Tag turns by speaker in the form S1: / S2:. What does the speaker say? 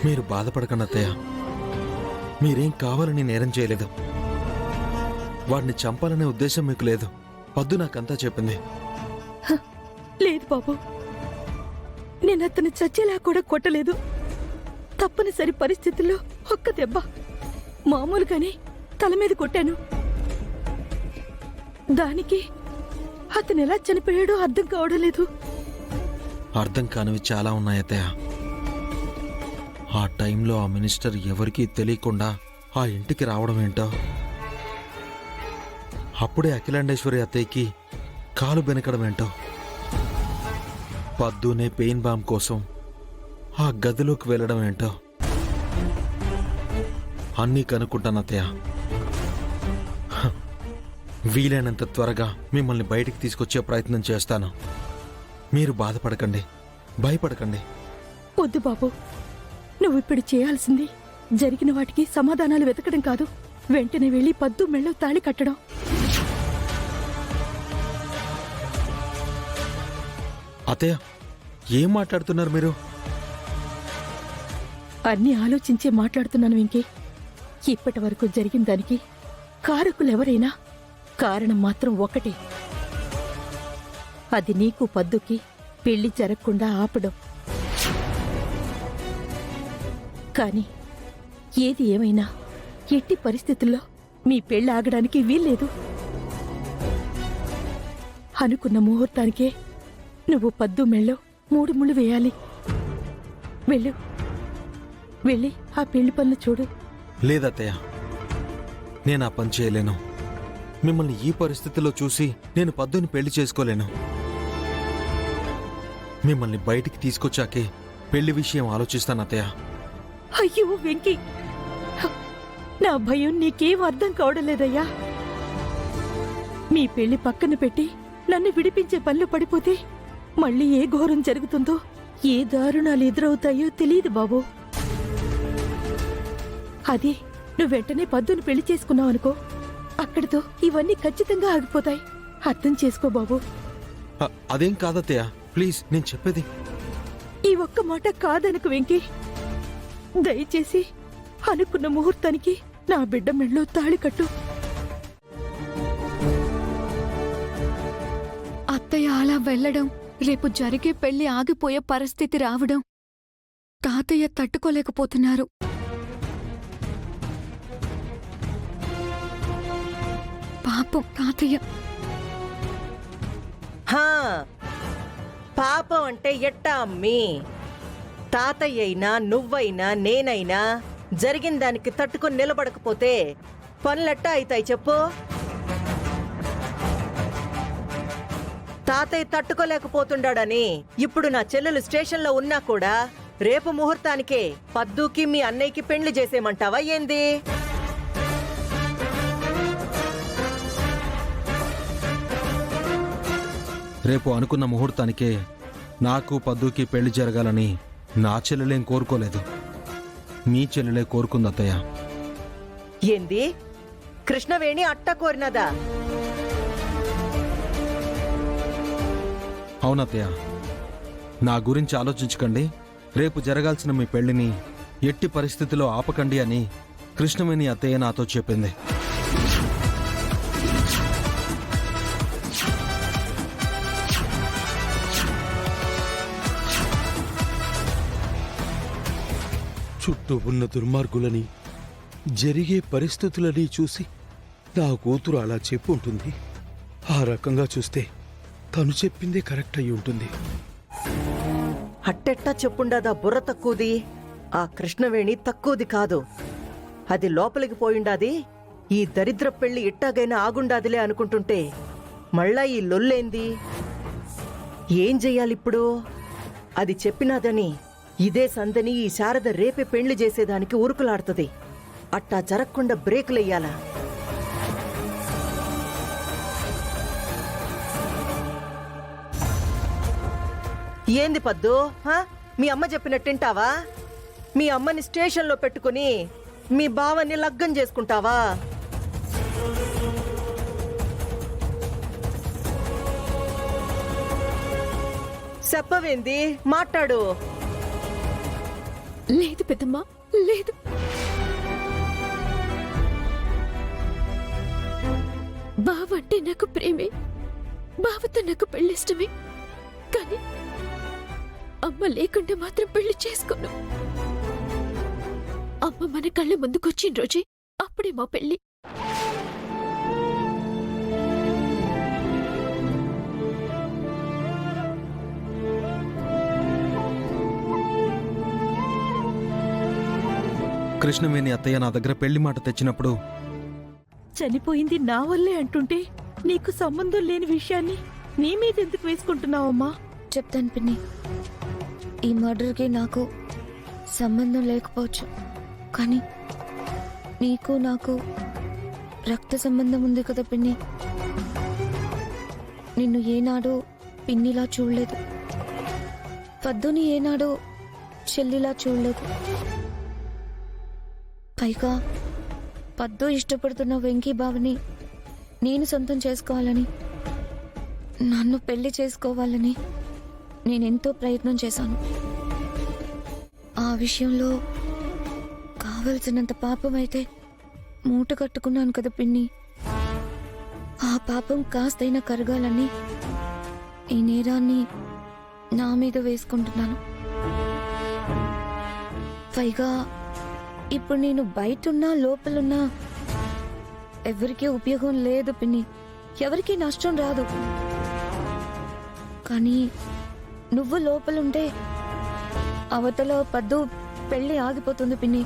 S1: మీరు బాధపడకండి అత్తయ్య. మీరేం కావాలని నేరం చేయలేదు. వాడిని చంపాలనే ఉద్దేశం మీకు లేదు. పద్దు నాకంతా చెప్పింది.
S2: లేదు బాబు, నేను అతను చచ్చేలా కూడా కొట్టలేదు. తప్పనిసరి పరిస్థితుల్లో ఒక్క దెబ్బ మామూలుగానే తల మీద కొట్టాను. దానికి అతను ఎలా చనిపోయాడో అర్థం కావడం లేదు.
S1: అర్థం కానివి చాలా ఉన్నాయి అత్తయ్య. ఆ టైంలో ఆ మినిస్టర్ ఎవరికీ తెలియకుండా ఆ ఇంటికి రావడం ఏంటో, అప్పుడే అఖిలాండేశ్వరి అత్తయ్యకి కాలు బెనకడం ఏంటో, పద్దునే పెయిన్ బామ్ కోసం ఆ గదిలోకి వెళ్ళడం ఏంటో అన్నీ కనుక్కుంటాను అత్తయ్య. వీలైనంత త్వరగా మిమ్మల్ని బయటికి తీసుకొచ్చే ప్రయత్నం చేస్తాను. మీరు బాధపడకండి, భయపడకండి.
S2: వద్దు బాబు, నువ్విప్పుడు చేయాల్సింది జరిగిన వాటికి సమాధానాలు వెతకడం కాదు, వెంటనే వెళ్లి పద్దు మెళ్ళో తాళి కట్టడం.
S1: అత్తయ్య, ఏం మాట్లాడుతున్నారు మీరు?
S2: అన్నీ ఆలోచించే మాట్లాడుతున్నాను వెంకీ. ఇప్పటి వరకు జరిగిన దానికి కారకులెవరైనా కారణం మాత్రం ఒకటే. అది నీకు పద్దుకి పెళ్లి జరగకుండా ఆపడం. కాని ఏది ఏమైనా ఎట్టి పరిస్థితుల్లో మీ పెళ్లి ఆగడానికి వీల్లేదు. అనుకున్న ముహూర్తానికే నువ్వు పద్దు మెళ్ళో 3 ముళ్ళు వేయాలి. వెళ్ళు, వెళ్ళి ఆ పెళ్లి పనులు చూడు.
S1: లేదత్తయ్య, నేను ఆ పని చేయలేను. మిమ్మల్ని ఈ పరిస్థితిలో చూసి నేను పద్దుని పెళ్లి చేసుకోలేను. మిమ్మల్ని బయటికి తీసుకొచ్చాకే పెళ్లి విషయం ఆలోచిస్తాను అత్తయ్య.
S2: అయ్యో వెంకీ, నా భయం నీకేం అర్థం కావడం లేదయ్యా. మీ పెళ్లి పక్కన పెట్టి నన్ను విడిపించే పనులు పడిపోతే మళ్ళీ ఏ ఘోరం జరుగుతుందో, ఏ దారుణాలు ఎదురవుతాయో తెలియదు బాబు. అదే నువ్వు వెంటనే పద్దును పెళ్లి చేసుకున్నావనుకో, అక్కడితో ఇవన్నీ ఖచ్చితంగా ఆగిపోతాయి. అర్థం చేసుకో బాబు.
S1: అదేం కాదత్తయ్య, ప్లీజ్, నేను చెప్పేది.
S2: ఈ ఒక్క మాట కాదనుకు వెంకీ. దయచేసి అనుకున్న ముహూర్తానికి నా బిడ్డ మెళ్ళో తాళి కట్టు.
S3: అత్తయ్య అలా వెళ్లడం, రేపు జరిగే పెళ్లి ఆగిపోయే పరిస్థితి రావడం తాతయ్య తట్టుకోలేకపోతున్నారు. పాపం తాతయ్య.
S4: పాపం అంటే ఎట్టా అమ్మి? తాతయ్య అయినా నువ్వైనా నేనైనా జరిగిన దానికి తట్టుకుని నిలబడకపోతే పనులెట్టా అవుతాయి చెప్పు? తాతయ్య తట్టుకోలేకపోతుండాడని ఇప్పుడు నా చెల్లెలు స్టేషన్లో ఉన్నా కూడా రేపు ముహూర్తానికే పద్దుకి మీ అన్నయ్యకి పెళ్లి చేసేయమంటావా ఏంది?
S1: రేపు అనుకున్న ముహూర్తానికే నాకు పద్దుకి పెళ్లి జరగాలని నా చెల్లెలేం కోరుకోలేదు. మీ చెల్లెలే కోరుకుంది అత్తయ్య.
S4: ఏంది? కృష్ణవేణి అట్ట కోరినదా?
S1: అవునత్తయ్య, నా గురించి ఆలోచించకండి, రేపు జరగాల్సిన మీ పెళ్లిని ఎట్టి పరిస్థితిలో ఆపకండి అని కృష్ణవేణి అత్తయ్య నాతో చెప్పింది.
S5: చుట్టూ ఉన్న దుర్మార్గులని, జరిగే పరిస్థితులని చూసి నా కూతురు అలా చెప్పుంటుంది. ఆ రకంగా చూస్తే తను చెప్పిందే కరెక్ట్ అయి ఉంటుంది.
S4: అట్టెట్టా చెప్పుండదా బుర్ర తక్కువది? ఆ కృష్ణవేణి తక్కువది కాదు. అది లోపలికి పోయిండాది. ఈ దరిద్ర పెళ్లి ఇట్టాగైనా ఆగుండాదిలే అనుకుంటుంటే మళ్ళా ఈ లొల్లేంది? ఏం చెయ్యాలిప్పుడు? అది చెప్పినాదని ఇదే సందని ఈ శారద రేపే పెళ్లి చేసేదానికి ఊరుకులాడుతుంది. అట్టా జరగకుండా బ్రేకులెయ్యాలా? ఏంది పద్దు? మీ అమ్మ చెప్పినట్టింటావా? మీ అమ్మని స్టేషన్లో పెట్టుకుని మీ బావని లగ్గం చేసుకుంటావా? చెప్పవేంది? మాట్లాడు.
S3: లేదు పెద్దమ్మా, లేదు. బావ అంటే నాకు ప్రేమే, బావతో నాకు పెళ్ళిష్టమే. కానీ అమ్మ లేకుంటే మాత్రం పెళ్లి చేసుకోను. అమ్మ మన కళ్ళ ముందుకొచ్చిన రోజే అప్పుడే మా పెళ్లి.
S1: కృష్ణవేణి అత్తయ్య నా దగ్గర పెళ్లి మాట తెచ్చినప్పుడు
S2: చనిపోయింది నా వల్లే అంటుంటే నీకు సంబంధం లేని విషయాన్ని నీ మీద ఎందుకు వేసుకుంటున్నావమ్మా?
S6: చెప్తాను పిన్ని, ఈ మర్డర్కి నాకు సంబంధం లేకపోవచ్చు, కానీ నీకు నాకు రక్త సంబంధం ఉంది కదా పిన్ని. నిన్ను ఏనాడు పిన్నిలా చూడలేదు, పద్దుని ఏనాడు చెల్లిలా చూడలేదు. పైగా పద్దు ఇష్టపడుతున్న వెంకీ బావని నేను సొంతం చేసుకోవాలని, నన్ను పెళ్లి చేసుకోవాలని నేనెంతో ప్రయత్నం చేశాను. ఆ విషయంలో కావలసినంత పాపం అయితే మూట కట్టుకున్నాను కదా పిన్ని. ఆ పాపం కాస్తైనా కరగాలని ఈ నేరాన్ని నా మీద వేసుకుంటున్నాను. పైగా ఇప్పుడు నేను బయటున్నా లోపలున్నా ఎవరికీ ఉపయోగం లేదు పిన్ని, ఎవరికీ నష్టం రాదు. కానీ నువ్వు లోపలుంటే అవతల పద్దు పెళ్లి ఆగిపోతుంది పిన్ని.